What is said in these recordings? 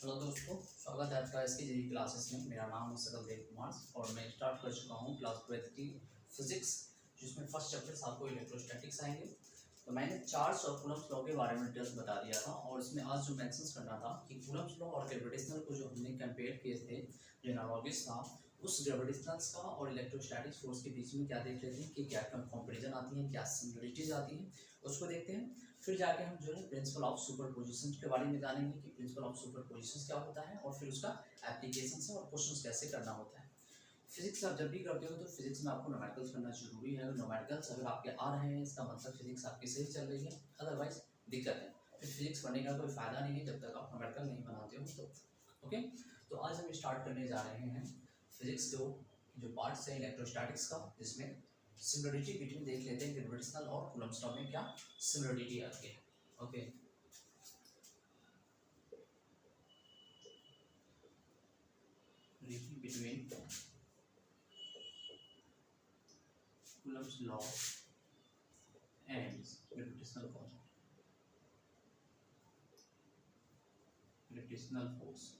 Hello दोस्तों, स्वागत है आपका इसकी जी क्लासेस में। मेरा नाम है सकलदेव कुमार और मैं स्टार्ट कर चुका हूँ क्लास 12 फिजिक्स, जिसमें फर्स्ट चैप्टर आपको इलेक्ट्रोस्टैटिक्स आएंगे। तो मैंने चार्ज और कूलम्ब्स लॉ के बारे में डिटेल्स बता दिया था और इसमें आज जो मेंशन करना था कि कूलम्ब्स लॉ और ग्रेविटेशनल को जो हमने कंपेयर किए थे, जो एनालॉगस था, उस ग्रेविटेशनल का और इलेक्ट्रोस्टैटिक्स फोर्स के बीच में क्या देख रहे थे कि क्या कंपेरिजन आती है, क्या सिमिलरिटीज आती है, उसको देखते हैं। फिर जाके हम जो है प्रिंसिपल ऑफ सुपरपोजिशन के बारे में जानेंगे कि प्रिंसिपल ऑफ सुपरपोजिशन क्या होता है और फिर उसका एप्लीकेशन से और क्वेश्चंस कैसे करना होता है। फिजिक्स आप जब भी करते हो तो फिजिक्स में आपको न्यूमेरिकल्स करना जरूरी है। अगर न्यूमेरिकल्स अगर आपके आ रहे हैं इसका मतलब फिजिक्स आपकी सही चल रही है, अदरवाइज दिक्कत है। फिर फिजिक्स पढ़ने का कोई फायदा नहीं है जब तक आप न्यूमेरिकल नहीं बनाते हो। तो ओके, तो आज हम स्टार्ट करने जा रहे हैं फिजिक्स के जो पार्ट्स हैं इलेक्ट्रोस्टैटिक्स का, जिसमें सिमिलरिटी बिटवीन देख लेते हैं ग्रेविटेशनल और कूलम्ब्स लॉ में क्या सिमिलरिटी आती है। Okay, between Coulomb's law and gravitational force.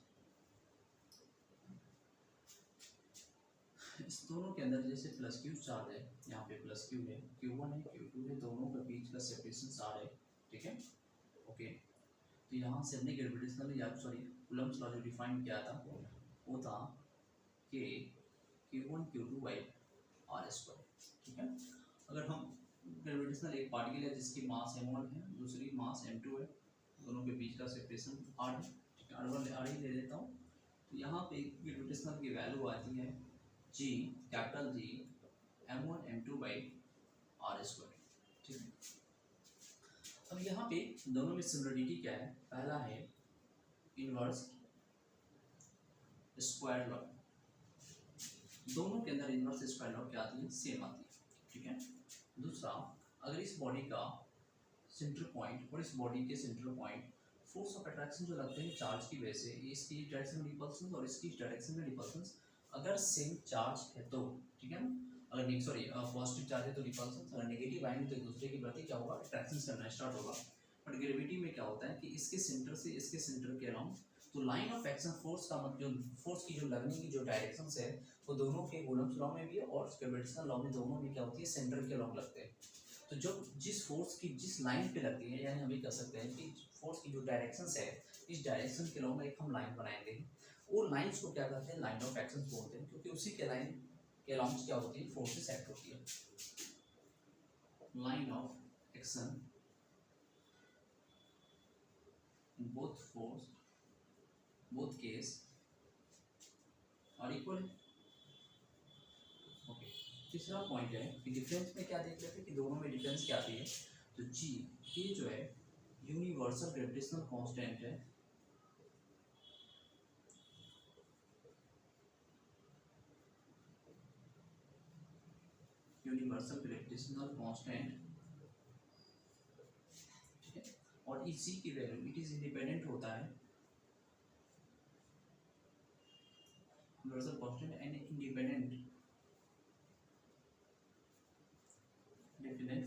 इस दोनों के अंदर जैसे प्लस क्यू चार्ज है, यहाँ पे प्लस क्यू है, Q1 है, Q2 है, दोनों के बीच का सेपरेशन आर है। ठीक है, ओके। तो यहाँ से हमने ग्रेविटेशनल या कूलम्ब्स लॉ जो डिफाइन किया था वो था कि Q1 Q2 by are square. ठीक है, अगर हम ग्रेविटेशनल एक पार्टिकल है जिसकी मास m1 है, दूसरी मास m2 है, दोनों के बीच का सेपरेशन r है। ठीक है, r ही ले लेता हूँ। तो यहाँ पे ग्रेविटेशनल की वैल्यू आती है g, capital G m1 m2 by are square. ठीक है, अब यहाँ पे दोनों में सिमिलरिटी क्या है? पहला है इनवर्स स्क्वायर लॉ, दोनों के अंदर इनवर्स स्क्वायर लॉ क्या आती है? सेम आती है। ठीक है, दूसरा, अगर इस बॉडी का सेंटर पॉइंट और इस बॉडी के centre point force of attraction जो लगते हैं चार्ज की वजह से, इसकी डायरेक्शन में रिपल्शन और इसकी डायरेक्शन में रिपल्शन अगर सेम चार्ज है तो, ठीक है ना, अगर पॉजिटिव चार्ज है तो रिपल्शन, अगर नेगेटिव आएंगे तो एक दूसरे के प्रति क्या होगा? अट्रैक्शन करना स्टार्ट होगा। बट ग्रेविटी में क्या होता है कि इसके सेंटर से इसके सेंटर के अराउंड, तो लाइन ऑफ एक्शन फोर्स का मतलब फोर्स की जो लगने की जो डायरेक्शन है वो दोनों के कूलम्ब्स लॉ में भी है और ग्रेविटेशनल लॉ में, दोनों में क्या होती है? सेंटर के अराउंड लगते हैं। तो जो जिस फोर्स की जिस लाइन पे लगती है, यानी हम ये कह सकते हैं कि फोर्स की जो डायरेक्शन है, इस डायरेक्शन के अलावा एक हम लाइन बनाएंगे। वो लाइंस को क्या कहते हैं? लाइन ऑफ एक्शन बोलते हैं, क्योंकि उसी के लाइन के अलाउंस क्या होती है? फोर्सेस एक्ट होती है। Line of action in both case are equal है। ओके, तीसरा पॉइंट है कि डिफरेंस में क्या देख लेते हैं कि दोनों में डिफरेंस क्या आती है? तो जी, ये जो है यूनिवर्सल ग्रेविटेशनल कांस्टेंट है, यूनिवर्सल ग्रेविटेशनल कांस्टेंट। ठीक है, और इस जी की वैल्यू इट इज इंडिपेंडेंट होता है, universal constant and independent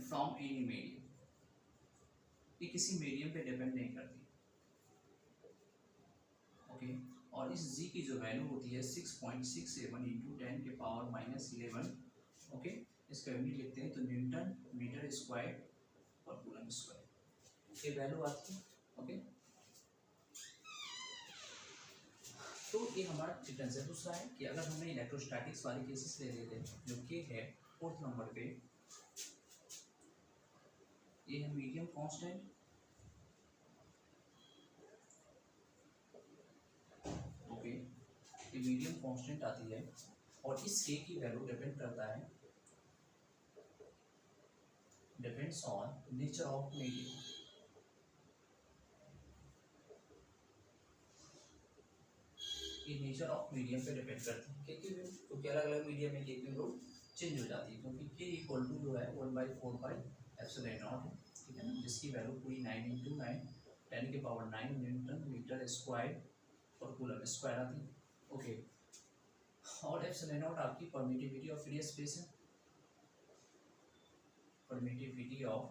from any medium, ये किसी मीडियम पे डिपेंड नहीं करती। ओके, और इस जी की जो वैल्यू होती है 6.67 इंटू 10 के पावर -11। ओके, इसका यूनिट लिखते हैं तो न्यूटन मीटर स्क्वायर और कूलम स्क्वायर ये वैल्यू आती है। ओके, तो ये हमारा डिफरेंस है। दूसरा है कि अगर हमें इलेक्ट्रोस्टैटिक्स वाले केसेस ले लेते हैं, जो कि है 4th नंबर पे, ये है मीडियम कांस्टेंट, ओके, ये मीडियम कांस्टेंट आती है और इस के की वैल्यू डिपेंड करता है, depends on nature of medium. ये नेचर ऑफ मीडियम पे डिपेंड करती है, क्योंकि अलग अलग मीडियम में के की वैल्यू चेंज हो जाती है, क्योंकि के इक्वल टू जो है 1/4 पाई एप्सिलॉन नॉट है। ठीक है ना, जिसकी वैल्यू पूरी 9 इंटू 9 10 के पावर 9 न्यूटन मीटर स्क्वायर और कूलम स्क्वायर आती है। ओके, और एप्सिलॉन नॉट आपकी परमिटिविटी ऑफ फ्री स्पेस है, परमिटिविटी ऑफ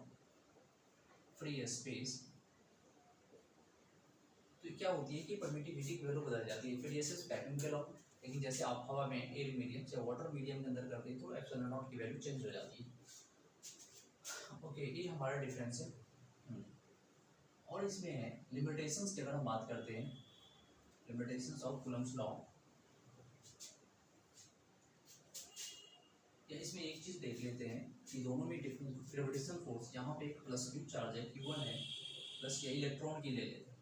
फ्री स्पेस। तो क्या होती है कि परमिटिविटी की वैल्यू बदल जाती है। फिर ये सिर्फ वैक्यूम के लॉ, लेकिन जैसे आप हवा में एयर मीडियम से वाटर मीडियम के अंदर करते हैं तो एप्सिलॉन नॉट की वैल्यू चेंज हो जाती है। ओके, ये हमारा डिफरेंस है। और इसमें है लिमिटेशंस की अगर हम बात करते हैं, लिमिटेशंस ऑफ कूलम्स लॉ, या इसमें एक चीज़ देख लेते हैं कि दोनों में डिफरेंस ग्रेविटेशनल फोर्स, यहाँ पे एक प्लस क्यू चार्ज है Q1 है, प्लस ये इलेक्ट्रॉन की ले लेते हैं,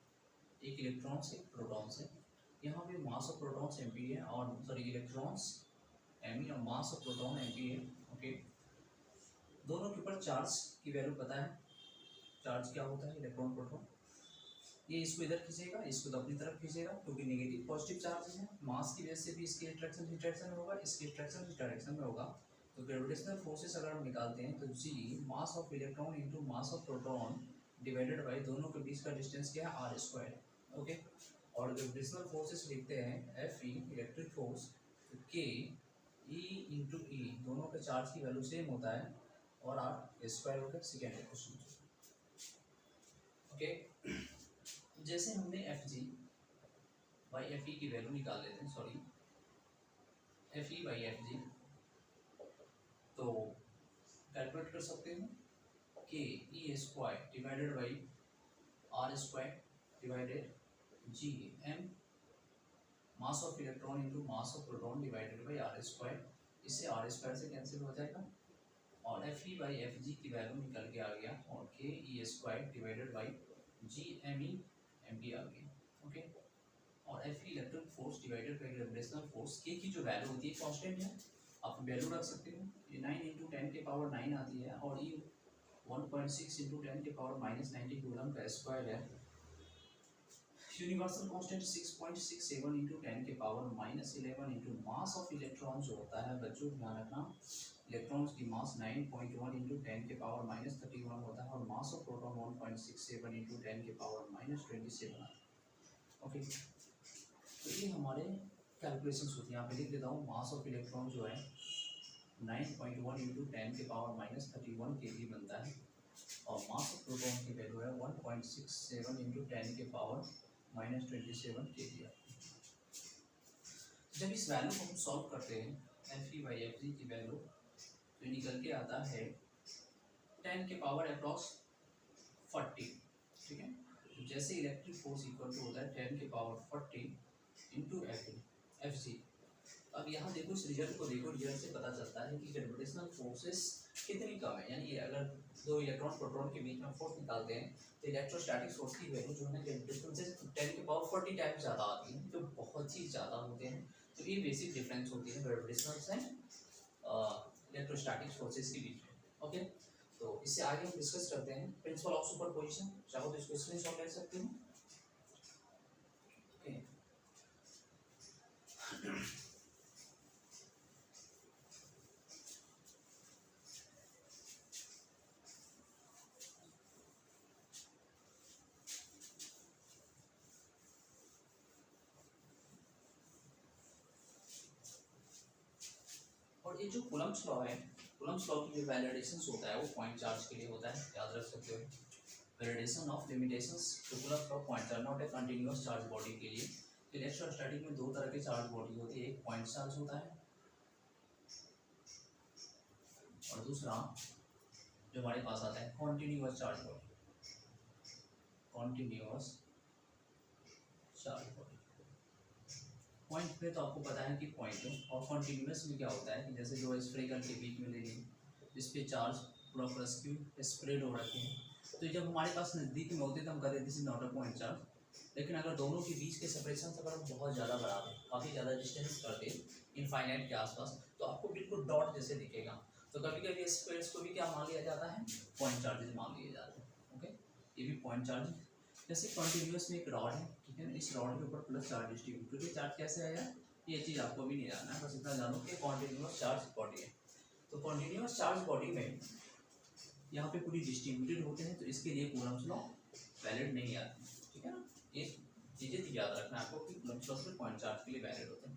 एक इलेक्ट्रॉन से प्रोटॉन से, यहाँ पे मास ऑफ प्रोटॉन्स mp है और सॉरी इलेक्ट्रॉन्स me और मास ऑफ प्रोटॉन mp है। ओके, दोनों के ऊपर चार्ज की वैल्यू पता है, चार्ज क्या होता है इलेक्ट्रॉन प्रोटॉन, ये इसको इधर खींचेगा, इसको तो अपनी तरफ खींचेगा क्योंकि नेगेटिव पॉजिटिव चार्ज है, मास की वजह से भी इसकी अट्रैक्शन इस डायरेक्शन में होगा, इसकी अट्रैक्शन इस डायरेक्शन में होगा। तो ग्रेविटेशनल फोर्सेस अगर हम निकालते हैं तो G mass of electron into mass of proton divided by दोनों के बीच का डिस्टेंस क्या है आर स्क्वायर। ओके, और ग्रेविटेशनल फोर्सेस लिखते हैं एफ ई इलेक्ट्रिक फोर्स, के ई इंटू ई दोनों के चार्ज की वैल्यू सेम होता है और आर स्क्वायर होकर सेकेंड क्वेश्चन। ओके, जैसे हमने F G by F E की वैल्यू निकाल लेते हैं, sorry F E by F G, तो कैलकुलेट कर सकते हैं के E square divided by are square divided G M mass of electron into mass of proton divided by are square, इससे आर स्क्वायर से कैंसिल हो जाएगा और F E by F G की वैल्यू निकल के आ गया और K E square divided by G M E M P आ गई। ओके, और F E electric force divided by gravitational force, के की जो वैल्यू होती है कांस्टेंट है, आप वैल्यू रख सकते हो, ये 9 इंटू 10 के पावर 9 आती है और ये 1.6 इंटू 10 के पावर -90 कूलम का स्क्वायर है। यूनिवर्सल कांस्टेंट 6.67 इंटू 10 के power -11 into mass of electron जो होता है, बच्चों ध्यान रखना इलेक्ट्रॉन्स की मास 9.1 इंटू 10 के पावर -31 होता है और मास ऑफ प्रोटॉन 1.67 इंटू 10 के पावर -27 आता है। ओके, तो ये हमारे कैलकुलेशंस होती हैं, यहाँ पे लिख देता हूँ मास ऑफ इलेक्ट्रॉन जो है 9.1 इंटू 10 के पावर -31 के जी बनता है और मास ऑफ प्रोटॉन की वैल्यू है 1.67 इंटू 10 के पावर -27 के जी। जब इस वैल्यू को हम सॉल्व करते हैं F E by F G की वैल्यू, तो निकल के आता है 10 के पावर अप्रॉक्स 40। ठीक है, तो जैसे इलेक्ट्रिक फोर्स इक्वल टू होता है 10 के पावर 40 इंटू एफ जी। अब यहाँ देखो इस रिजल्ट को देखो, रिजल्ट से पता चलता है कि ग्रेविटेशनल फोर्सेस कितनी कम है, यानी अगर दो इलेक्ट्रॉन प्रोटॉन के बीच में फोर्स निकालते हैं तो इलेक्ट्रोस्टैटिक फोर्स की वैल्यू जो है ग्रेविटेशनल से 10 के पावर 40 टाइम्स ज़्यादा आती है, जो बहुत ही ज़्यादा होते हैं। तो ये बेसिक डिफरेंस होती है ग्रेविटेशनल से इलेक्ट्रोस्टैटिक फोर्सेस के बीच में। ओके, तो इससे आगे हम डिस्कस करते हैं प्रिंसिपल ऑफ सुपरपोजिशन, चाहो तो इसको स्क्रीनशॉट ले सकते हो। ओके, और ये जो कूलम्ब्स लॉ है, कूलम्ब्स लॉ की जो वैलिडेशंस होता है वो पॉइंट चार्ज के लिए होता है, याद रख सकते हो। वैलिडेशन ऑफ लिमिटेशंस तो Coulomb's law point charge not a continuous charge body के लिए। इलेक्ट्रोस्टैटिक में दो तरह के चार्ज बॉडी होती है, एक पॉइंट चार्ज होता है और दूसरा जो हमारे पास आता है continuous charge body, continuous charge body. Point में तो आपको पता है कि पॉइंट है, और कॉन्टिन्यूअस में क्या होता है कि जैसे जो स्फेरिकल के बीच में ले ली, इस पे चार्ज पूरा प्लस क्यू स्प्रेड हो रखे हैं, तो जब हमारे पास नज़दीक में होते हैं तो हम कहते हैं this is not a point charge. लेकिन अगर दोनों के बीच के सेपरेशन अगर हम बहुत ज़्यादा बढ़ा दें, काफ़ी ज़्यादा डिस्टेंस कर दें इनफाइनाइट के आसपास, तो आपको बिल्कुल डॉट जैसे दिखेगा। तो कभी कभी इस स्क्वायर्स को भी क्या मान लिया जाता है, पॉइंट चार्जेस मान लिए जाते हैं। ओके, ये भी पॉइंट चार्ज। जैसे कॉन्टिन्यूअस में एक रॉड है, ठीक है, इस रॉड के ऊपर प्लस चार्ज डिस्ट्रीब्यूट करके चार्ज कैसे आया, ये चीज़ आपको भी नहीं जानना है, बस इतना जानो कि कॉन्टिन्यूअस चार्ज बॉडी है। तो कॉन्टिन्यूअस चार्ज बॉडी में यहाँ पे पूरी डिस्ट्रीब्यूटेड होते हैं, तो इसके लिए कूलम्ब्स लॉ वैलिड नहीं आती, ठीक है ना। ये चीज़ें याद रखना है आपको कि कूलम्ब्स लॉ सिर्फ पॉइंट चार्ज के लिए वैलिड होते हैं।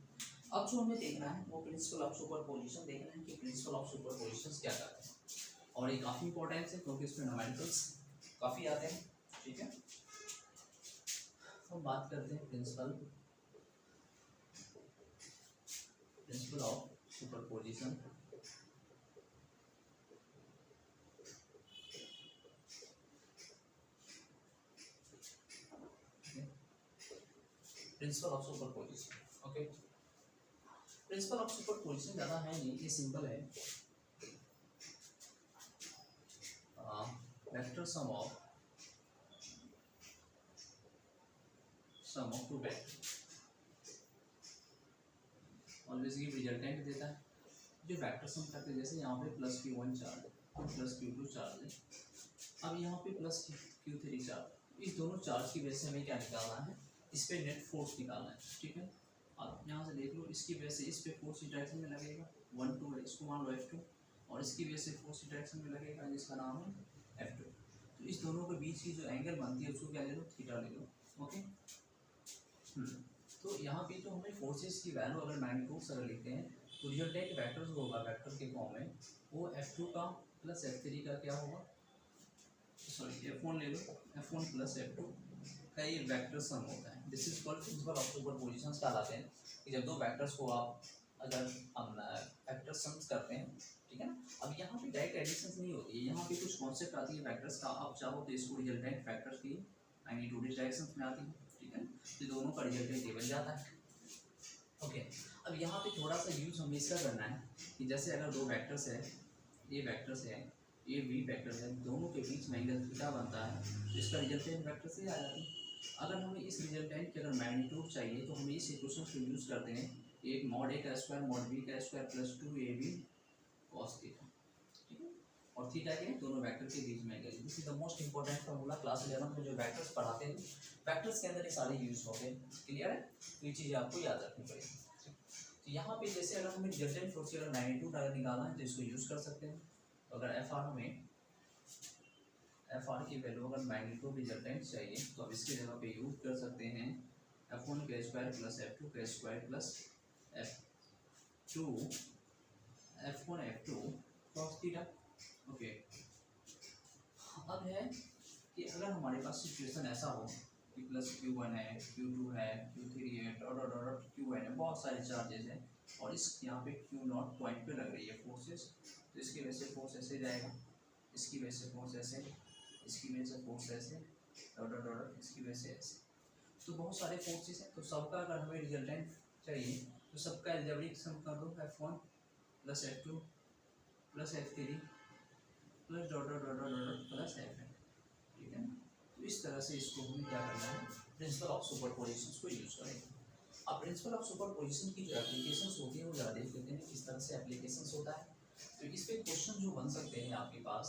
अब जो हमें देखना है वो प्रिंसिपल ऑफ सुपरपोजिशन देखना है कि प्रिंसिपल ऑफ सुपरपोजिशन क्या करते हैं, और ये काफ़ी इंपॉर्टेंट है क्योंकि इसमें न्यूमेरिकल्स काफ़ी आते हैं। ठीक है, तो बात करते हैं principle of superposition. Principle of superposition, okay. Principle of superposition ज़्यादा है नहीं, ये सिंपल है। Vector sum of two vector always give resultant देता है। जो वेक्टर सम करते हैं, जैसे यहाँ पे प्लस Q1 चार्ज तो प्लस Q2 चार्ज है, अब यहाँ पे प्लस Q3 चार्ज, इस दोनों चार्ज की वजह से हमें क्या निकालना है, इस पे नेट फोर्स निकालना है, ठीक है। आप यहाँ से देख लो, इसकी वजह से इस पे फोर्स इस डायरेक्शन में लगेगा 1 2 है, इसको मान लो F2, और इसकी वजह से फोर्स इस डायरेक्शन में लगेगा जिसका नाम है F2। तो इस दोनों के बीच की जो एंगल बनती है उसको क्या ले लो, थीटा ले लो, ओके। तो यहाँ पे तो हमें फोर्सेस की वैल्यू अगर मैग्नीट्यूड्स अगर लिखते हैं तो रिजल्टेंट वेक्टर जो होगा वेक्टर के फॉर्म में वो F2 का प्लस F3 का क्या होगा, सॉरी F1 ले लो, F1 प्लस F2 का ये वेक्टर सम होता है। This is called principal of superposition कहलाते हैं कि जब दो वेक्टर्स को आप अगर हम वेक्टर सम्स करते हैं, ठीक है ना। अब यहाँ पे डायरेक्ट एडिशन नहीं होती है, यहाँ पे कुछ कॉन्सेप्ट आती है वेक्टर्स का, आप चाहो तो इसको रिजल्टेंट वेक्टर्स की मैग्नीट्यूड डायरेक्शन में आती है, ठीक है। तो दोनों का रिजल्टेंट ये बन जाता है, ओके। अब यहाँ पे थोड़ा सा यूज हमें इसका करना है कि जैसे अगर दो वेक्टर्स है, ये वेक्टर्स है, ये बी वेक्टर है, दोनों के बीच में एंगल थीटा बनता है, तो इसका रिजल्टेंट वेक्टर से आ जाता है। अगर हमें इस रिजल्टेंट के अगर मैग्नीट्यूड चाहिए तो हमें इस इक्वेशन को यूज करते हैं, एक मॉड ए का स्क्वायर मॉड बी का square plus 2ab cos theta, ठीक है। और थीटा के दोनों वेक्टर के बीच में angle, this is the most important formula class 11 में जो वेक्टर्स पढ़ाते हैं, वेक्टर्स के अंदर ये सारे यूज होते हैं, क्लियर है। तो ये चीज़ आपको याद रखनी पड़ेगी। तो यहाँ पे जैसे अगर हमें रिजल्टेंट फोर्स की अगर मैग्नीट्यूड अगर निकालना है तो इसको यूज कर सकते हैं। तो अगर एफ आर की वैल्यू अगर मैग्नीट्यूड रिजल्टेंट चाहिए तो अब इसके जगह पे यूज कर सकते हैं F1 का स्क्वायर प्लस F2 का square plus F2 F1 F2 cos theta, okay. अब है कि अगर हमारे पास सिचुएशन ऐसा हो कि प्लस Q1 है, Q2 है, Q3 है, डॉट डॉट डॉट Qn है, बहुत सारे चार्जेस हैं और इस यहाँ पे Q0 पॉइंट पे लग रही है फोर्सेस, तो इसकी वजह से फोर्स ऐसे जाएगा, इसकी वजह से फोर्स ऐसे, इसकी वजह से फोर्स ऐसे, डॉट डॉट डॉट इसकी वजह से ऐसे, तो बहुत सारे फोर्सेस हैं। तो सबका अगर हमें रिजल्टेंट चाहिए तो सबका एल्जेब्रिक सम कर दो, F1 plus F2 plus F3 plus dot dot dot dot plus Fn, ठीक है। तो इस तरह से इसको हमें क्या करना है, प्रिंसिपल ऑफ सुपरपोजिशन को यूज करेंगे। अब प्रिंसिपल ऑफ सुपरपोजिशन की जो एप्लीकेशंस होती है वो ज़्यादा देख लेते हैं किस तरह से एप्लीकेशंस होता है। तो इस पे क्वेश्चन जो बन सकते हैं आपके पास,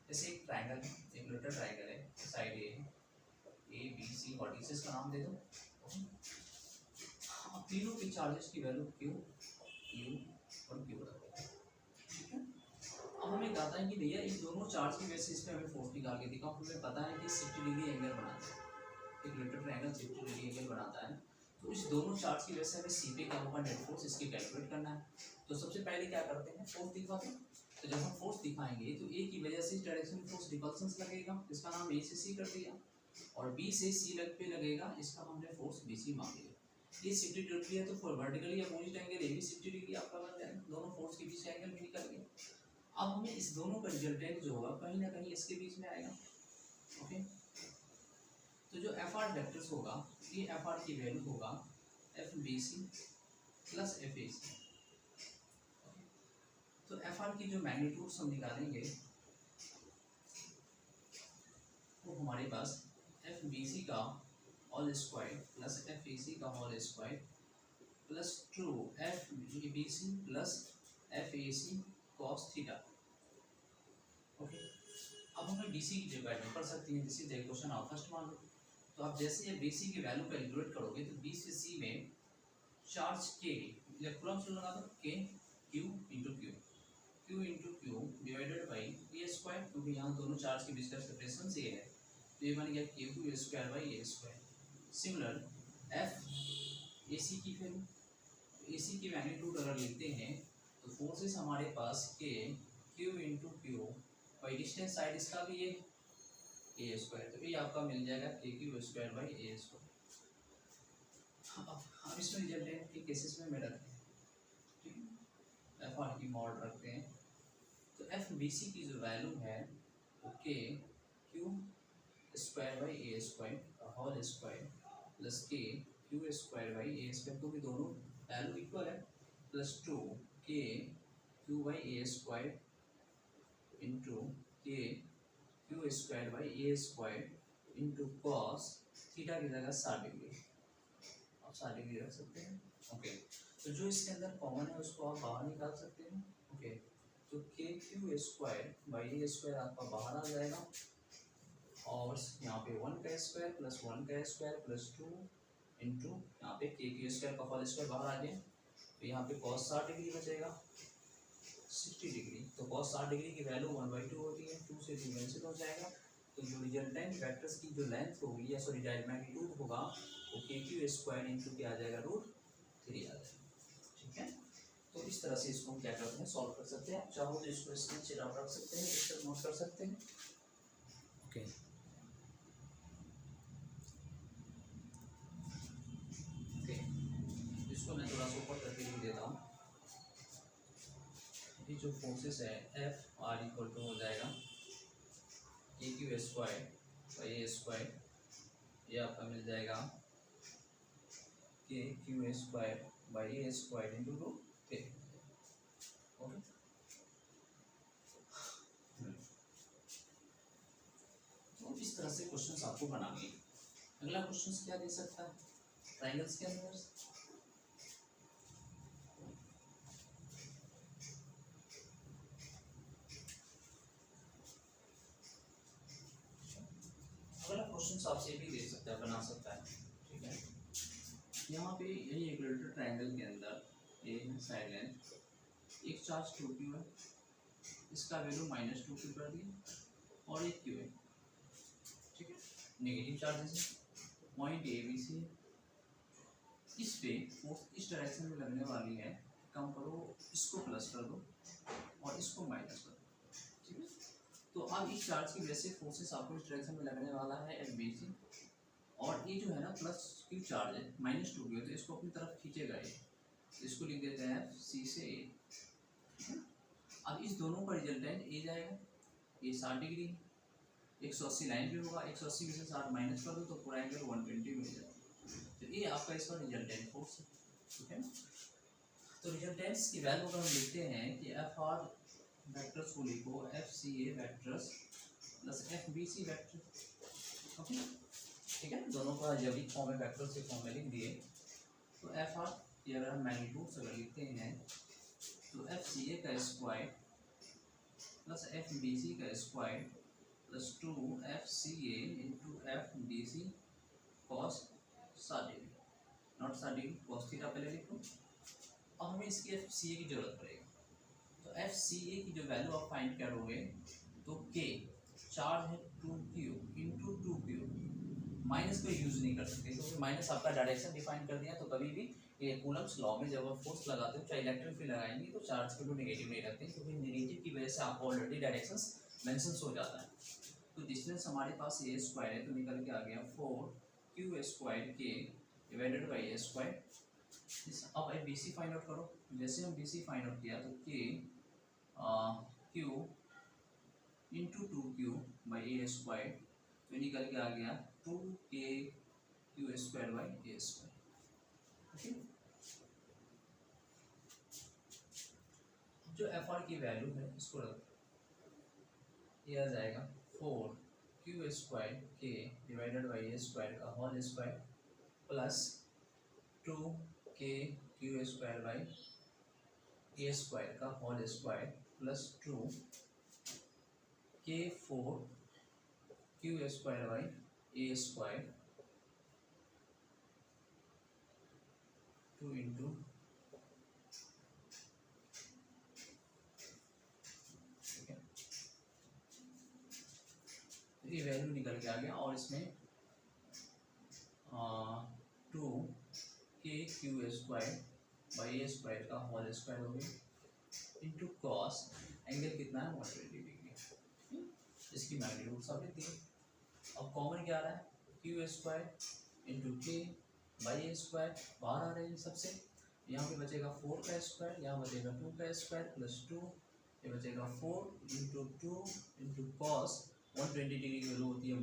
जैसे एक ट्रायंगल, एक लेटर ट्रायंगल है, side A B C vertices का नाम दे दो, अब तीनों के चार्जेस की वैल्यू Q और Q रखो, ठीक है। अब हमें कहता है कि भैया इस दोनों चार्ज की बेसिस पे हमें फोर्स निकाल के दिखाओ। हमें पता है कि 60 डिग्री एंगल बनाता है, एक लेटर ट्रायंगल 60 डिग्री एंगल बनाता है, तो इस दोनों चार्ज की वजह से हमें सी पे क्या होगा, नेट फोर्स, इसकी कैलकुलेट करना है। तो सबसे पहले क्या करते हैं, फोर्स दिखाते हैं। तो जब हम फोर्स दिखाएंगे तो ए की वजह से इस डायरेक्शन में फोर्स रिपल्सन लगेगा, इसका नाम ए से सी कर दिया, और बी से सी लग पे लगेगा, इसका हमने फोर्स बी सी मान लिया। ये 60 डिग्री है तो वर्टिकली अपोजिट एंगल ए भी 60 डिग्री आपका बन जाएगा, दोनों फोर्स के बीच का एंगल भी निकल गया। अब हमें इस दोनों का रिजल्टेंट जो होगा कहीं ना कहीं इसके बीच में आएगा, ओके। तो जो एफ आर वेक्टर्स होगा, ये एफ आर की वैल्यू होगा F B C plus F A C. तो एफ आर की जो मैग्नीट्यूड्स हम निकालेंगे वो हमारे पास एफ बी सी का whole square plus F A C का whole square plus 2 F B C plus F A C cos theta, okay. अब हमें बी सी की जगह वैल्यू कर सकते हैं, दिस इज द इक्वेशन आप फर्स्ट मान लो। तो आप जैसे ये बी सी की वैल्यू कैलकुलेट करोगे तो बी से सी में चार्ज के इलेक्ट्रॉन से लगा दो, के Q into Q, Q into Q divided by A square, क्योंकि यहाँ दोनों चार्ज के बीच का सेपरेशन से है, तो ये बन गया K Q square by A square. Similar F A C की वैल्यू, ए सी की मैग्नीट्यूड अगर लिखते हैं तो फोर्सेस हमारे पास के Q into Q by distance side इसका भी ये ए स्क्वायर, तो ये आपका मिल जाएगा के Q square by A square. अब इसमें रिजल्टेंट के केसेस में रखते हैं, ठीक है, एफ आर की मॉड रखते हैं। तो एफ बी सी की जो वैल्यू है वो K Q square by A square whole square plus K Q square by A square, क्योंकि दोनों वैल्यू इक्वल है, plus 2 K Q by A square into K Q square by A square into cos theta की जगह 60 degree, आप 60 degree रख सकते हैं। Okay, तो जो इसके अंदर कॉमन है उसको आप बाहर निकाल सकते हैं। ओके, तो K Q square by A square आपका बाहर आ जाएगा, और यहाँ पे 1 का स्क्वायर प्लस 1 का स्क्वायर प्लस 2 इंटू यहाँ पे के क्यू स्क्वायर का होल स्क्वायर बाहर आ गया, तो यहाँ पे कॉस 60 डिग्री बचेगा 60 डिग्री। तो कॉस 60 डिग्री की वैल्यू 1/2 होती है, 2 से 3 कैंसिल हो जाएगा। तो जो रिजल्टेंट वेक्टर्स की जो लेंथ होगी या सॉरी मैग्नीट्यूड होगा वो के क्यू स्क्वायर इंटू क्या आ जाएगा, √3 आ जाएगा। ठीक है, तो इस तरह से इसको हम क्या करते हैं, सॉल्व कर सकते हैं। आप चाहो तो इसको स्क्रीनशॉट आप रख सकते हैं, इस नोट कर सकते हैं। ओके, इसको मैं थोड़ा सा ऊपर करके लिख देता हूँ। ये जो फोर्सेस है एफ आर इक्वल टू हो जाएगा के Q square by A square, ये आपका मिल जाएगा के Q square by A square into √3। Okay, तो इस तरह से क्वेश्चंस आपको बनाने। अगला क्वेश्चंस क्या दे सकता है, ट्रायंगल्स के अंदर अगला क्वेश्चन आपसे भी दे सकता है, बना सकता है। ठीक है, यहाँ पे यही इक्विलेटरल ट्रायंगल के अंदर ए साइड लेंथ, एक चार्ज क्यू है, इसका वैल्यू -2 कर दिया, और एक क्यू है, ठीक है, नेगेटिव चार्जेस है, पॉइंट ए बी सी, इस पे फोर्स इस डायरेक्शन में लगने वाली है, कम करो इसको प्लस कर दो और इसको माइनस कर दो। ठीक है, तो अब इस चार्ज की वजह से फोर्सेस आपको इस डायरेक्शन में लगने वाला है एफ बी सी, और ये जो है ना प्लस क्यू चार्ज है -2 की, तो इसको अपनी तरफ खींचेगा ये, इसको लिख देते हैं एफ सी से ए। अब इस दोनों का रिजल्टेंट ए जाएगा, ये 60 डिग्री 180 लाइन पे होगा, 180 में से 60 माइनस कर दो तो पूरा एंगल 120 मिल जाएगा। तो ये आपका इसका रिजल्टेंट फोर्स है। ठीक है, तो रिजल्टेंट्स की वैल्यू अगर हम लिखते हैं कि एफ आर वेक्टर्स को लिखो F C A vectors plus F B C vector. Okay, ठीक है, दोनों का जैविक फॉर्म में वेक्टर्स के फॉर्म में लिख दिए। तो एफ आर की अगर हम मैग्नीट्यूड अगर लिखते हैं तो एफ सी ए का square plus F B C का square plus 2 F C A into F B C cos 60 degree, not 60 degree, cos theta पहले लिखो। अब हमें इसकी एफ सी ए की जरूरत पड़ेगी, तो एफ सी ए की जो वैल्यू आप फाइंड करोगे तो के चार्ज है 2q इंटू 2q, माइनस को यूज नहीं कर सकते क्योंकि माइनस आपका डायरेक्शन डिफाइन कर दिया। तो कभी भी ये कूलम्स लॉ में जब आप फोर्स लगाते हो चाहे इलेक्ट्रिक फील्ड लगाएंगे तो चार्ज को नेगेटिव नहीं रखते, क्योंकि नेगेटिव की वजह से आपको ऑलरेडी डायरेक्शंस मेंशंस हो जाता है। तो डिस्टेंस हमारे पास ए स्क्वायर है, तो निकल के आ गया 4q स्क्वायर के डिवाइडेड बाई ए स्क्वायर। अब A B C find out करो, जैसे हम बी सी फाइंड आउट किया तो K Q into 2q by A square, तो निकल के आ गया 2k Q square by A square. Okay, जो एफ आर की वैल्यू है इसको रख, ये आ जाएगा 4q स्क्वायर के डिवाइडेड बाई ए स्क्वायर का whole square plus 2k Q square by A square का whole square plus 2k 4q square by A square 2 into ये वैल्यू निकल के आ गया, और इसमें 2k Q square by A square का होल स्क्वायर हो गया इंटू कॉस, एंगल कितना है 120 डिग्री, इसकी मैग्नीट्यूड साबित दी। अब कॉमन क्या आ रहा है, क्यू स्क्वायर इंटू के बाई ए स्क्वायर बाहर आ रहे हैं सबसे, यहाँ पे बचेगा 4 का स्क्वायर, यहाँ बचेगा 2 का स्क्वायर प्लस 2, ये बचेगा 4 इंटू 2 इंटू कॉस 120 डिग्री की वैल्यू होती है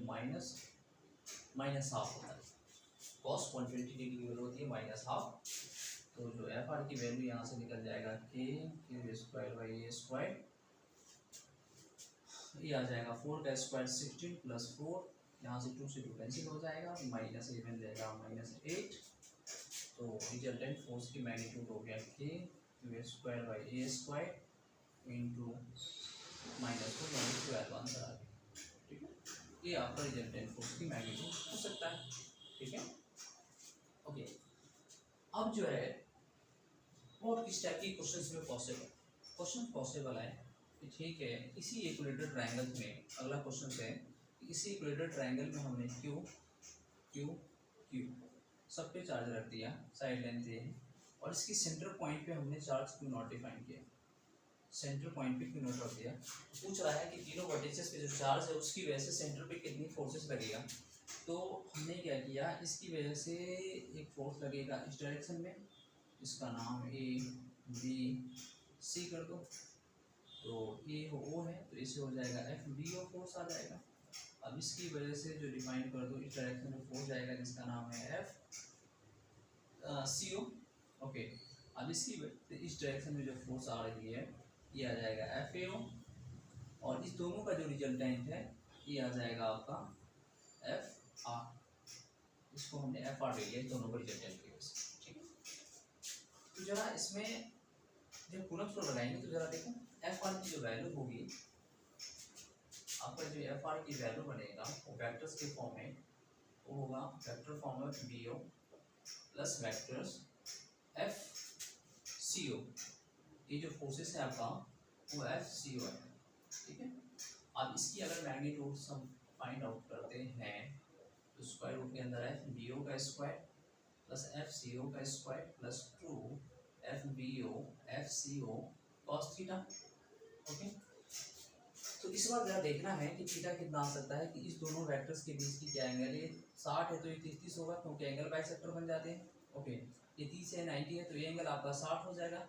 माइनस हाफ होता है, कॉस 120 डिग्री की वैल्यू होती है माइनस हाफ। तो जो एफ आर की वैल्यू यहाँ से निकल जाएगा के Q square by A square, ये आ जाएगा 4 का स्क्वायर 16 प्लस 4, यहाँ से 2 से 2 कैंसिल हो जाएगा, माइनस ए बन जाएगा -8। तो रिजल्टेंट फोर्स की मैग्नीट्यूड हो गया K Q square by A square into -2 answer आ गया। ठीक है, ये आपका रिजल्टेंट फोर्स की मैग्नीट्यूड हो सकता है। ठीक है, ओके। अब जो है और किस टाइप के क्वेश्चंस में पॉसिबल है कि ठीक है, इसी इक्विलेटरल ट्रायंगल में अगला क्वेश्चन है कि इसी इक्विलेटरल ट्रायंगल में हमने क्यू सब पे चार्ज रख दिया, साइड लेंथ ए, और इसकी सेंटर पॉइंट पे हमने चार्ज क्यू नॉट डिफाइन किया, सेंटर पॉइंट पे क्यू नॉट रख दिया। पूछ रहा है कि तीनों वर्टिसेस पे जो चार्ज है उसकी वजह से सेंटर पे कितनी फोर्सेस लगेगा। तो हमने क्या किया, इसकी वजह से एक फोर्स लगेगा इस डायरेक्शन में, इसका नाम ए बी सी कर दो, तो ए ओ है तो इसे हो जाएगा एफ बी ओ फोर्स आ जाएगा। अब इसकी वजह से जो डिफाइन कर दो इस डायरेक्शन में फोर्स जाएगा जिसका नाम है एफ सी ओ। ओके, अब इसकी वजह से इस डायरेक्शन में जो फोर्स आ रही है ये आ जाएगा एफ ए ओ, और इस दोनों का जो रिजल्टेंट है ये आ जाएगा आपका एफ आर, इसको हमने एफ आर ले लिया दोनों को रिजल्टेंट की वजह से। ठीक है, तो जरा इसमें जब कूलम्ब्स को लगाएंगे तो जरा देखो एफ आर की जो वैल्यू होगी, आपका जो एफ आर की वैल्यू बनेगा वो वेक्टर्स के फॉर्म में, वो होगा वेक्टर फॉर्म में B O plus vectors F C O, ये जो फोर्सेस है आपका वो एफ सी ओ है। ठीक है, अब इसकी अगर मैग्नीट्यूड हम फाइंड आउट करते हैं तो स्क्वायर रूट के अंदर एफ बी ओ का square plus F C O का square plus 2 F B O F C O cos theta. Okay, तो इस बार जरा देखना है कि थीटा कितना आ सकता है कि इस दोनों वेक्टर्स के बीच की क्या एंगल, ये 60 है तो ये 30 होगा क्योंकि एंगल बाइसेक्टर बन जाते हैं। ओके, ये 30 है 90 है तो ये एंगल आपका 60 हो जाएगा,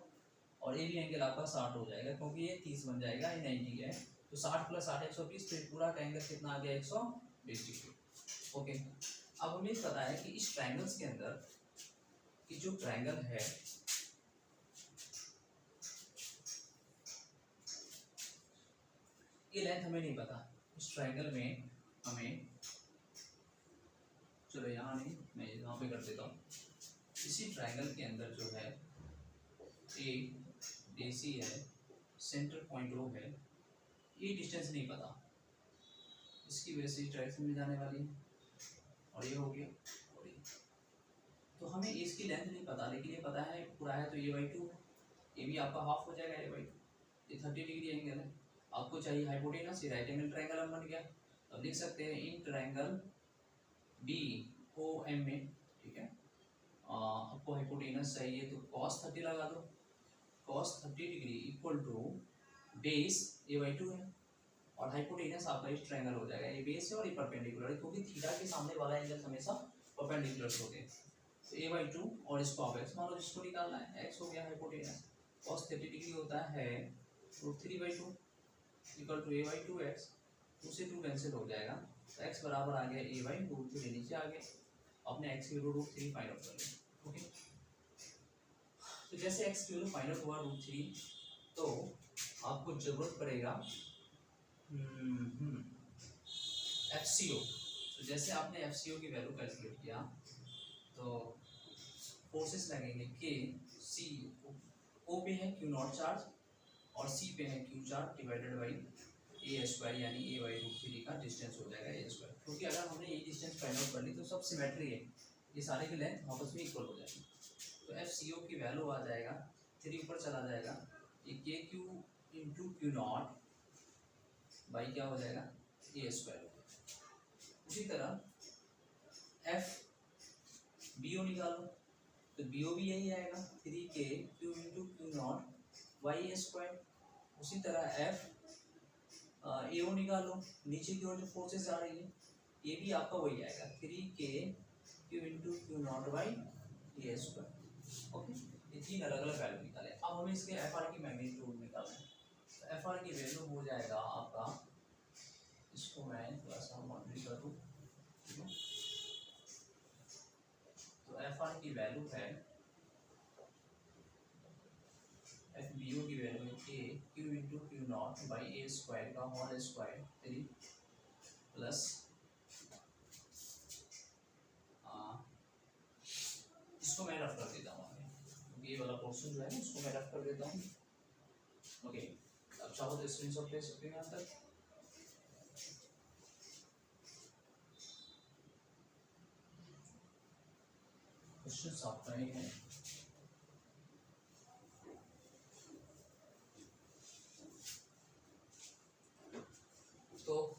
और ये भी एंगल आपका 60 हो जाएगा क्योंकि ये 30 बन जाएगा, ये 90 है, तो 60 + 60 120, तो पूरा का एंगल कितना आ गया 120 डिग्री। ओके, अब हमें पता है कि इस ट्रायंगल्स के अंदर कि जो ट्रायंगल है ये लेंथ हमें नहीं पता, इस ट्रायंगल में हमें, चलो यहाँ नहीं मैं यहाँ पे कर देता हूँ, इसी ट्रायंगल के अंदर जो है ए डी सी है, सेंटर पॉइंट ओ है, ये डिस्टेंस नहीं पता, इसकी वजह से इस डायरेक्शन में जाने वाली है, और ये हो गया, और ये तो हमें इसकी लेंथ नहीं पता, लेकिन ये पता है पूरा है तो a/2 है, ये भी आपका हाफ हो जाएगा a/2, ये 30 डिग्री एंगल है। आपको चाहिए हाइपोटेनस, ये राइट एंगल ट्रायंगल बन गया, अब लिख सकते हैं इन ट्रायंगल बी ओ एम में। ठीक है, आपको हाइपोटेनस चाहिए तो cos 30 लगा दो, cos 30 degree equal to base a/2 है, और हाइपोटेनस आपका इस ट्रायंगल हो जाएगा, ये बेस है और ये परपेंडिकुलर है, क्योंकि थीटा के सामने वाला एंगल हमेशा परपेंडिकुलर होते हैं। तो a/2 और इसको आप x मान लो, जिसको निकालना है x हो गया हाइपोटेनस, cos 30 डिग्री होता है √3/2 इक्वल टू a/2 x, 2 से 2 कैंसिल हो जाएगा, तो x बराबर आ गया a/√3, नीचे आ गया, अपने x की वैल्यू √3 फाइंड आउट कर लें। ओके, तो जैसे x की वैल्यू फाइंड आउट हुआ √3, तो आपको जरूरत पड़ेगा FCO। तो जैसे आपने FCO की वैल्यू कैलकुलेट किया तो फोर्सेस लगेंगे के सी, ओ पे है क्यू नॉट चार्ज और सी पे है Q charge divided by A square, यानी a/√3 का डिस्टेंस हो जाएगा a स्क्वायर, क्योंकि अगर हमने ये डिस्टेंस फाइंड आउट कर ली तो सब सिमेट्री है, ये सारे की लेंथ आपस में इक्वल हो जाएगी। तो FCO की वैल्यू आ जाएगा 3 ऊपर चला जाएगा, ये के Q into Q not by क्या हो जाएगा a स्क्वायर। उसी तरह एफ बी ओ निकालो तो बी ओ भी यही आएगा 3k q into Q naught y a square. उसी तरह एफ ए ओ निकालो, नीचे की ओर जो फोर्सेस आ रही है ये भी आपका वही आएगा 3k q into Q not by A square. Okay, ये तीन अलग अलग वैल्यू निकाले। अब हमें इसके एफ आर की मैग्नीट्यूड निकालना है। तो एफ आर की वैल्यू हो जाएगा आपका, इसको मैं थोड़ा सा मॉडिफाई कर दूँ, ठीक है। तो एफ आर की वैल्यू है, एफ बी ओ की वैल्यू है A Q into Q not by A square का होल स्क्वायर 3 प्लस इसको मैं रफ कर देता हूँ, ये वाला पोर्शन जो है ना इसको मैं रफ कर देता हूँ। ओके, अब चाहो तो स्क्रीनशॉट ले सकते हैं यहाँ तक। क्वेश्चन आपका ही है, तो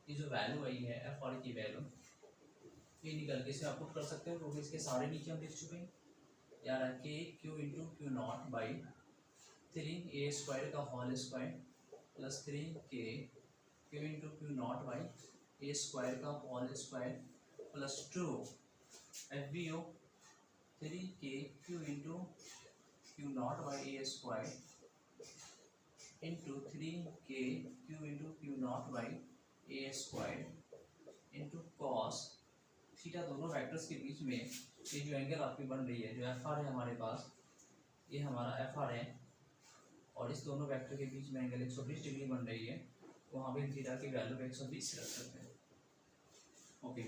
ये जो वैल्यू आई है एफ आर की वैल्यू, ये निकल के इसे आप पुट कर सकते हैं, क्योंकि इसके सारे नीचे हम लिख चुके हैं यार। K Q into Q not by 3 A square का whole square plus 3 K Q into Q not by A square का whole square plus 2 F B O 3 K Q into Q not by A square into 3 K Q into Q not by A square into cos theta. दोनों vectors के बीच में ये जो angle आपकी बन रही है, जो एफ आर है हमारे पास, ये हमारा एफ आर है, और इस दोनों वेक्टर के बीच में एंगल 120 डिग्री बन रही है, तो वहाँ पे थीटा की वैल्यू 120 रख सकते हैं। ओके,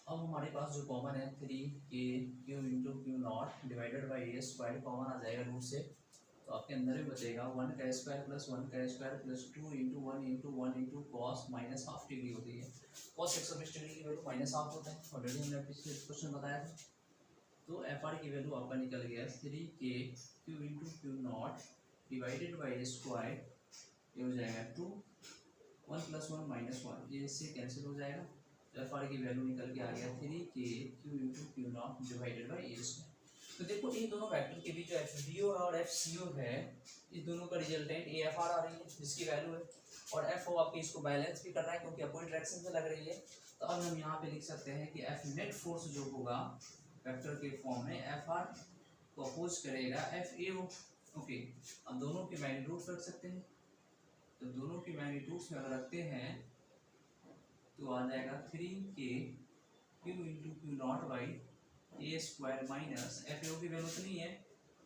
अब हमारे पास जो कॉमन है 3 K Q into Q not divided by A square common आ जाएगा रूट से, तो आपके अंदर में बचेगा 1 का स्क्वायर प्लस 1 का square plus 2 into 1 into 1 into cos minus half degree होती है। कॉस 120 डिग्री की वैल्यू माइनस हाफ होता है, ऑलरेडी हमने पिछले क्वेश्चन बताया था। तो एफ आर की वैल्यू आपका निकल गया 3 K Q into Q not divided by square, ये हो जाएगा 2 1 प्लस 1 माइनस 1, ये इससे कैंसिल हो जाएगा। तो एफ आर की वैल्यू निकल के आ गया 3 K Q into Q not divided by A square. तो देखो इन दोनों वेक्टर के बीच जो एफ बी ओ और एफ सी ओ है, इस दोनों का रिजल्टेंट ए एफ आर आ रही है जिसकी वैल्यू है, और एफ ओ आपकी इसको बैलेंस भी कर रहा है क्योंकि अपोजिट डायरेक्शन से लग रही है। तो अब हम यहाँ पे लिख सकते हैं कि एफ नेट फोर्स जो होगा वेक्टर के फॉर्म में एफ आर को अपोज करेगा एफ ए ओ। ओके, अब दोनों की मैग्नीट्यूड रख सकते हैं, तो दोनों की मैग्नीट्यूड अगर रखते हैं तो आ जाएगा 3 K Q into Q not by A square minus F A की वैल्यू तो नहीं है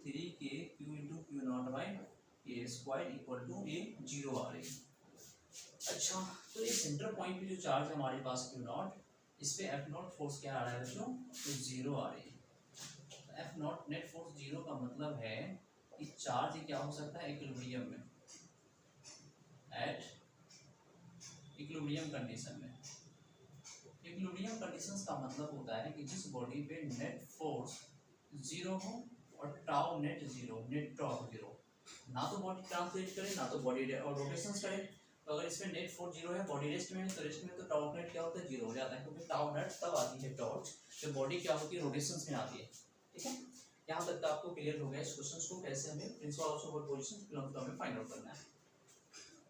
3 K Q into Q not by A square equal to A 0 आ रही है। अच्छा, तो ये सेंटर पॉइंट पे जो चार्ज है हमारे पास क्यू नॉट, इस पे एफ नॉट फोर्स क्या आ रहा है बच्चों, तो 0 आ रही है। एफ नॉट नेट फोर्स 0 का मतलब है कि चार्ज क्या हो सकता है इक्विलिब्रियम में, एट इक्विलिब्रियम कंडीशन में। इक्विलिब्रियम कंडीशंस का मतलब होता है कि जिस बॉडी पे नेट फोर्स 0 हो और टाउ नेट 0, नेट टॉर्क 0, ना तो बॉडी ट्रांसलेट करे ना तो बॉडी और रोटेशंस करे। तो अगर इसमें नेट फोर्स 0 है, बॉडी रेस्ट में है, तो रेस्ट में तो टाउ नेट क्या होता है 0 हो जाता है, क्योंकि टाउ नेट तब आती है टॉर्च जब बॉडी क्या होती है रोटेशंस में आती है। ठीक है, यहाँ तक तो आपको क्लियर हो गया इस क्वेश्चन को कैसे हमें प्रिंसिपल ऑफ सुपरपोजिशन फिनोमेना में फाइंड आउट करना है।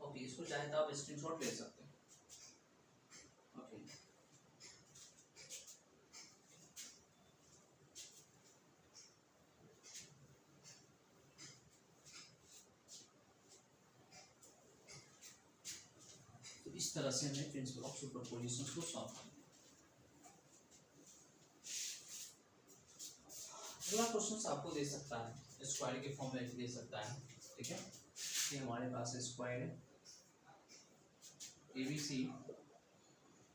ओके, इसको चाहे तो आप स्क्रीनशॉट ले सकते हैं। ओके, इस तरह से हमें प्रिंसिपल ऑफ सुपरपोजिशन को सॉल्व करना है। अगला क्वेश्चन आपको दे सकता है स्क्वायर के फॉर्म में दे सकता है। ठीक है, ये हमारे पास स्क्वायर है, ए बी सी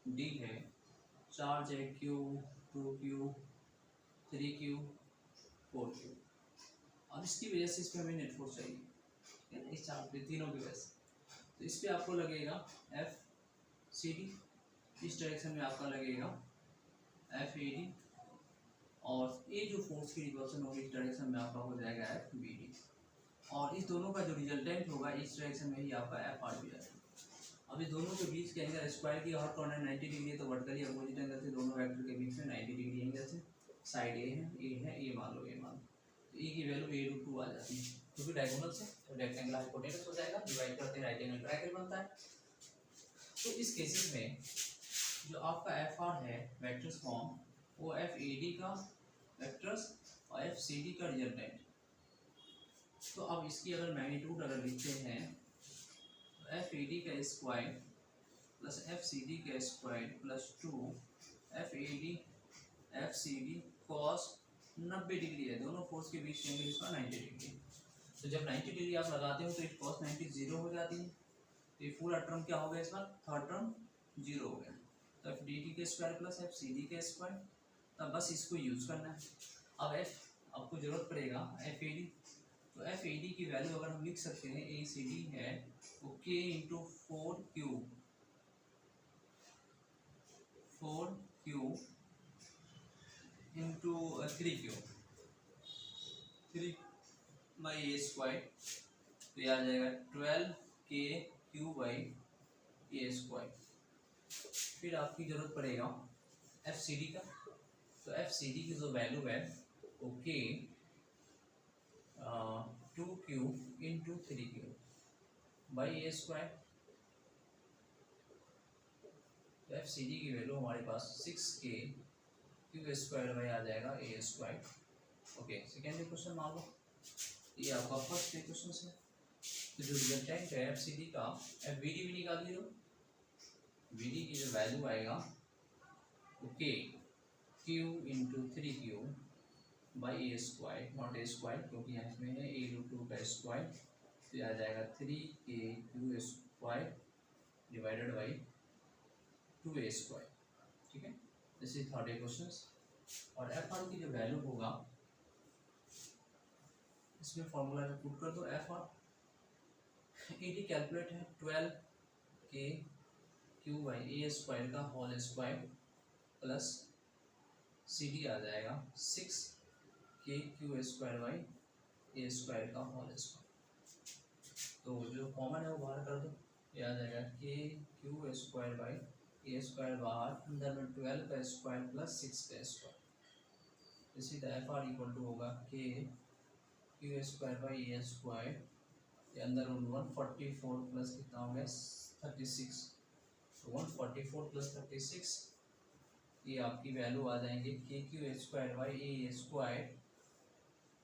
डी है, चार्ज है क्यू 2q 3q 4q, और इसकी वजह से इस पर हमें नेट फोर्स चाहिए। ठीक है, इस चार्ज पे तीनों की वजह से, तो इस पे आपको लगेगा एफ सी डी, इस डायरेक्शन में आपका लगेगा एफ ए डी, और ये जो फोर्स की रिवर्सन होगी इस डायरेक्शन में आपका हो जाएगा एफ बी डी, और इस दोनों का जो रिजल्टेंट होगा इस डायरेक्शन में ही आपका एफ आर बी आएगा। अब इस दोनों के बीच के एंगल स्क्वायर की हर कॉर्नर 90 डिग्री है, तो वर्टिकली अपोजिट एंगल से दोनों वेक्टर के बीच में 90 डिग्री एंगल से साइड ए है, ये मान लो, ये मान लो, तो ए की वैल्यू a/2 आ जाती है, क्योंकि डायगोनल से तो रेक्टेंगल हाइपोटेनस हो जाएगा, डिवाइड करते हैं राइट एंगल ट्रायंगल बनता है। तो इस केसेस में जो आपका एफ आर है वेक्टर्स फॉर्म, वो एफ ए डी का वेक्टर्स और एफ सी डी का रिजल्टेंट। तो अब इसकी अगर मैग्नीट्यूड अगर लिखते हैं तो एफ ए डी का square plus F C D का square plus 2 F A D F C D cos 90 degree है, दोनों फोर्स के बीच एंगल इसका 90 डिग्री। तो जब 90 डिग्री आप लगाते हो तो इस कॉस 90 जीरो हो जाती है, तो ये पूरा टर्म क्या हो गया, इसका थर्ड टर्म जीरो हो गया। तो एफ डी टी के square plus F C D के स्क्वायर, तब बस इसको यूज़ करना है। अब एफ आपको जरूरत पड़ेगा एफ ए डी, तो एफ ए डी की वैल्यू अगर हम लिख सकते हैं, ए सी डी है वो के into 4Q into 3Q 3 by A square, तो ये आ जाएगा 12KQ बाई ए स्क्वायर। फिर आपकी ज़रूरत पड़ेगा एफ सी डी का, तो एफ सी डी की जो वैल्यू है वो के 2Q into 3Q by A square. तो एफ सी डी की वैल्यू हमारे पास 6K स्क्वायर बाई आ जाएगा ए स्क्वायर। ओके, सेकेंड क्वेश्चन मान लो, ये आपका फर्स्ट क्वेश्चन है। तो जो रिजल्टेंट है एफ सी डी का, एफ वी डी भी निकाल लीजिए। वी डी की जो वैल्यू आएगा वो K Q into 3Q by A square, not a square क्योंकि यहाँ इसमें है ए रूट 2 का स्क्वायर, तो ये आ जाएगा 3KQ square divided by 2A square. ठीक है, दिस इज थर्ड क्वेश्चन। और एफ आर की जो वैल्यू होगा इसमें फॉर्मूला में पुट कर दो। F R A D calculate है 12KQ बाई ए स्क्वायर का whole square plus C D आ जाएगा 6KQ square by A square का होल स्क्वायर। तो जो कॉमन है वो बाहर कर दो, ये आ जाएगा KQ square by A square बाहर, अंदर में 12 का स्क्वायर प्लस 6 का स्क्वायर। इसी तरह एफ आर इक्वल टू होगा KQ square by A square, ये अंदर 144 प्लस कितना हो गया 36, तो 144 प्लस 36 ये आपकी वैल्यू आ जाएंगे KQ square by A square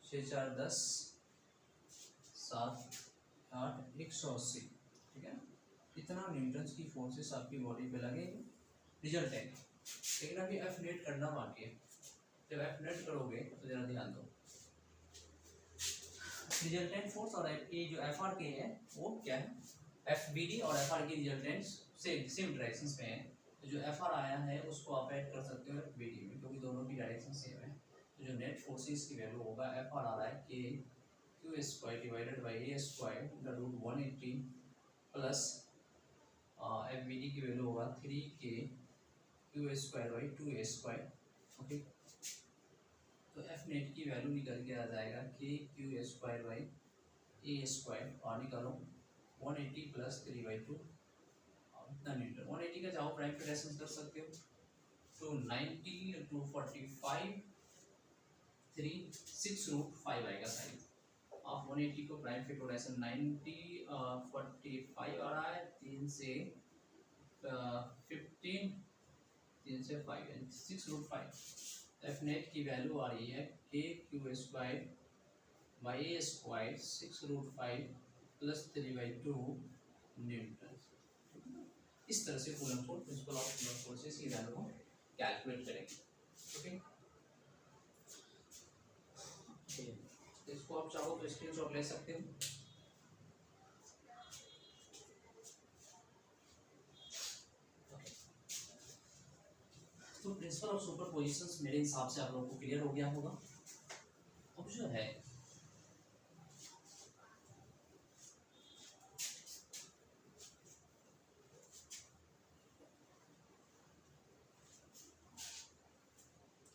6 4 10 7 8 180। ठीक है, इतना न्यूटन की फोर्सेस आपकी बॉडी पे लगेगी रिजल्टेंट। लेकिन अभी एफ नेट करना बाकी है, जब एफ नेट करोगे तो जरा ध्यान दो, रिजल्टेंट फोर्स और ये जो एफ आर के है वो क्या है, एफ बी डी और एफ आर की रिजल्टेंट सेम डायरेक्शन में है। तो जो एफ आर आया है उसको आप ऐड कर सकते हो एफ बी डी में, क्योंकि दोनों की डायरेक्शन सेम है। तो जो नेट फोर्सेस की वैल्यू होगा, एफ आर आ रहा है k Q square divided by A square the root 180 plus F B D की वैल्यू होगा 3KQ square by 2A square. Okay, तो एफ नेट की वैल्यू निकल के आ जाएगा KQ square by A square, और निकालो 180 प्लस 3/2 इतना न्यूटन। 180 का चाहो प्राइम फ्रैक्शन कर सकते हो, तो 90 टू 45 3 6 रूट 5 आएगा साइड। आप 180 को प्राइम फैक्टराइजेशन 90 45 आ रहा है, 3 से 15 3 से 5 यानी 6 रूट 5। एफ नेट की वैल्यू आ रही है KQ square by A square 6 root 5 plus 3/2 newton. इस तरह से Coulomb force, principle of Coulomb forces की वैल्यू को कैलकुलेट करेंगे। ओके, इसको आप चाहो तो स्क्रीनशॉट ले सकते हो। तो प्रिंसिपल ऑफ सुपरपोजिशंस मेरे हिसाब से आप लोगों को क्लियर हो गया होगा। अब जो है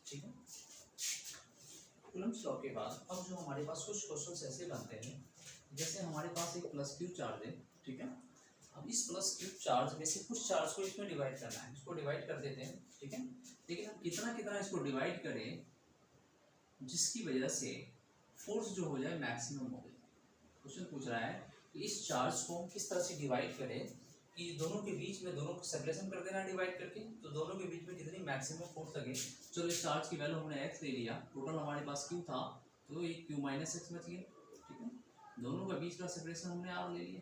ठीक है, कूलम्स लॉ के बाद अब जो हमारे पास कुछ क्वेश्चंस ऐसे बनते हैं, जैसे हमारे पास एक प्लस क्यू चार्ज है। ठीक है, अब इस प्लस क्यू चार्ज में से कुछ चार्ज को इसमें डिवाइड करना है, इसको डिवाइड कर देते हैं। ठीक है, लेकिन हम कितना कितना इसको डिवाइड करें जिसकी वजह से फोर्स जो हो जाए मैक्सिमम हो जाए। क्वेश्चन पूछ रहा है कि इस चार्ज को हम किस तरह से डिवाइड करें कि दोनों के बीच में दोनों को सेपरेशन कर देना डिवाइड करके, तो दोनों के बीच में कितनी मैक्सिमम फोर्स लगे। चलो इस चार्ज की वैल्यू हमने x ले लिया, टोटल हमारे पास q था, तो ये q माइनस एक्स बच गया, ठीक है। दोनों का बीच का सेपरेशन हमने r ले लिया।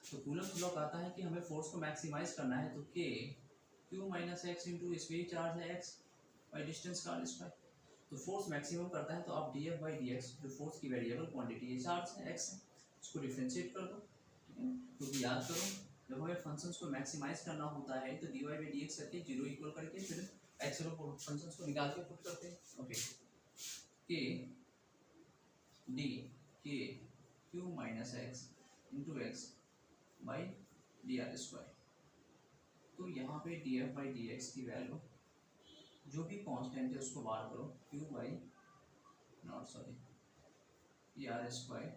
तो कूलम्ब्स लॉ कहता है कि हमें फोर्स को मैक्सिमाइज करना है, तो k q minus x into इस पे चार्ज है x बाई डिस्टेंस का स्क्वायर, तो फोर्स मैक्सिमम करता है, तो आप df बाई dx जो फोर्स की वेरिएबल क्वांटिटी है चार्ज है x है, इसको डिफरेंशिएट कर दो, ठीक है। क्योंकि याद करो जब हमें फंक्शंस को मैक्सिमाइज करना होता है तो dy बाई dx करके जीरो इक्वल करके फिर x वाले फंक्शंस को निकाल के पुट करते हैं। Okay, k d k q minus x into x by D R square. तो यहाँ पे df बाई dx की वैल्यू जो भी कांस्टेंट है उसको बाहर करो, q by D R square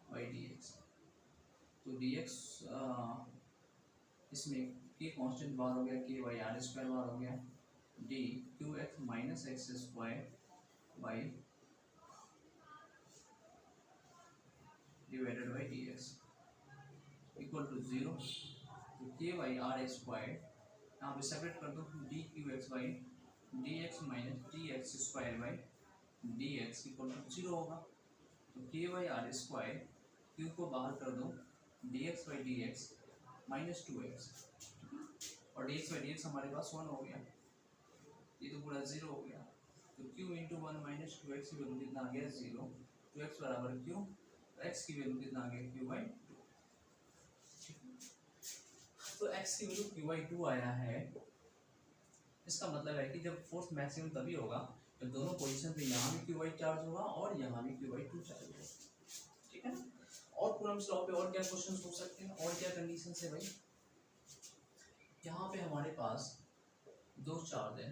by dx, तो dx इसमें k कांस्टेंट बाहर हो गया, k बाई आर स्क्वायर बाहर हो गया, d q x minus x square by divided by d x equal to 0, तो k बाई आर स्क्वायर यहाँ पे सेपरेट कर दो, d q x by d x minus d x square by d x equal to 0 होगा। तो k by are square q को बाहर कर दो, d x by d x minus 2x, और dx बाई dx हमारे पास 1 हो गया, ये तो पूरा 0 हो गया। तो q इंटू 1 माइनस 2x की वैल्यू कितना आ गया 0, 2x बराबर q, तो x की वैल्यू कितना आ गया q बाई 2। तो x की वैल्यू q बाई 2 आया है। इसका मतलब है कि जब फोर्स मैक्सिमम तभी होगा जब दोनों पोजीशन पे यहाँ भी q बाई चार्ज होगा और यहाँ भी q बाई 2 चार्ज होगा, ठीक है ना। और कूलम्ब्स लॉ पे और क्या क्वेश्चंस हो सकते हैं, और क्या कंडीशंस है भाई। यहाँ पे हमारे पास दो चार्ज है,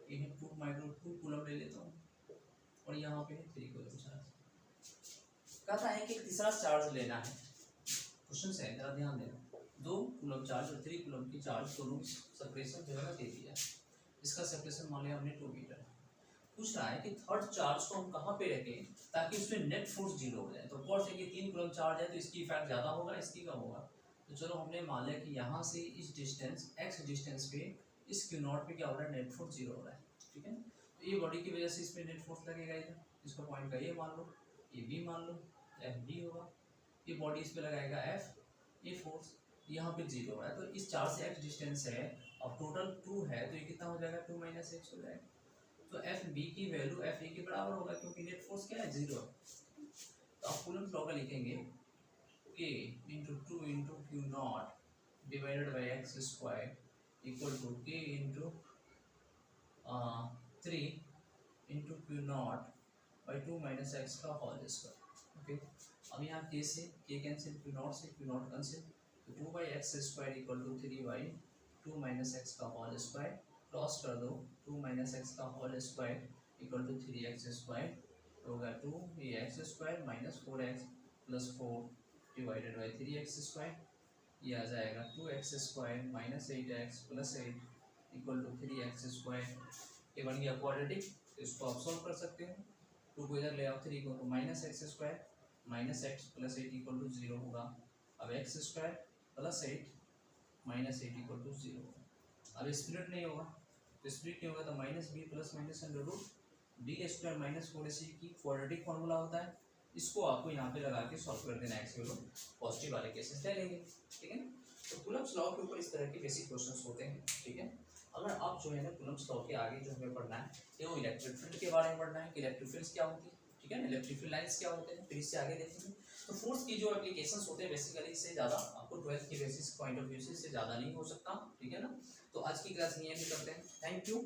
इन्हें 2 माइक्रो 2 कूलम ले लेता हूँ, और यहाँ पे 3 कूलम चार्ज। कहता है कि तीसरा चार्ज लेना है, क्वेश्चन है जरा ध्यान देना। 2 कूलम चार्ज और 3 कूलम की चार्ज दोनों की सेपरेशन जो है दे दिया, इसका सेपरेशन मान लिया हमने 2 मीटर। पूछ रहा है कि थर्ड चार्ज को हम कहाँ पे रखें ताकि उसमें नेट फोर्स 0 हो जाए। तो कोर्स है कि 3 कूलम चार्ज है तो इसकी इफेक्ट ज़्यादा होगा, इसकी कम होगा। तो चलो हमने मान लिया कि यहाँ से इस डिस्टेंस x डिस्टेंस पे इस क्यू नॉट पे क्या हो रहा है, नेट फोर्स 0 हो रहा है, ठीक है। तो ये बॉडी की वजह से इस पर नेट फोर्स लगेगा इधर, इसको पॉइंट का ये मान लो, ये बी मान लो, एफ बी होगा। ये बॉडी इस पर लगाएगा एफ, ये फोर्स यहाँ पे 0 हो रहा है। तो इस चार्ज से x डिस्टेंस है और टोटल 2 है, तो ये कितना हो जाएगा 2 माइनस एक्स हो जाएगा। तो एफ बी की वैल्यू एफ ए के बराबर होगा क्योंकि नेट फोर्स क्या है 0। तो आप कूलम्ब्स लॉ का लिखेंगे k into 2 into Q not divided by x square equal to k into 3 into Q not by 2 minus x का होल स्क्वायर। ओके, अब यहाँ k से k कैंसिल, क्यू नॉट से क्यू नॉट कैंसिल, तो 2 by x square equal to 3 by 2 minus x का whole square, cross कर दो 2 minus x का whole square equal to 3x square होगा 2 ये x square minus 4x plus 4 divided by 3x square, ये आ जाएगा 2x square minus 8x plus 8 equal to 3x square. ये बन गया क्वाड्रेटिक, तो इसको आप सॉल्व कर सकते हो। 2 को इधर ले आओ, 3 को तो minus x square minus x plus 8 equal to 0 होगा। अब x square plus 8 minus 8 equal to 0 होगा। अब स्प्लिट नहीं होगा, तो स्प्लिट नहीं होगा तो minus b plus minus under root d square minus 4ac की क्वाड्रेटिक फॉर्मूला होता है। इसको आपको यहाँ पे लगा के सॉल्व कर देना, एक्स वैल्यू पॉजिटिव वाले केसेस ले लेंगे, ठीक है। तो कूलम्ब्स लॉ के ऊपर इस तरह के बेसिक क्वेश्चंस होते हैं, ठीक है। अगर आप जो है ना कूलम्ब्स लॉ के आगे जो हमें पढ़ना है ये वो इलेक्ट्रिक फील्ड के बारे में पढ़ना है कि इलेक्ट्रिक फील्ड्स क्या होती है, ठीक है ना, इलेक्ट्रिक फील्ड लाइंस क्या होते हैं, फिर इससे आगे देखेंगे। तो फोर्स की जो एप्लीकेशंस होते हैं बेसिकली इससे ज़्यादा आपको 12th के बेसिस पॉइंट ऑफ व्यू से इससे ज़्यादा नहीं हो सकता, ठीक है ना। तो आज की क्लास यहीं एंड करते हैं, थैंक यू।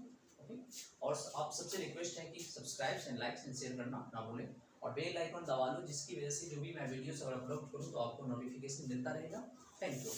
ओके, और आप सबसे रिक्वेस्ट है कि subscribe and like and share करना ना भूलें, और बेल आइकन दबा लो जिसकी वजह से जो भी मैं वीडियोस अगर अपलोड करूँ तो आपको नोटिफिकेशन मिलता रहेगा। Thank you.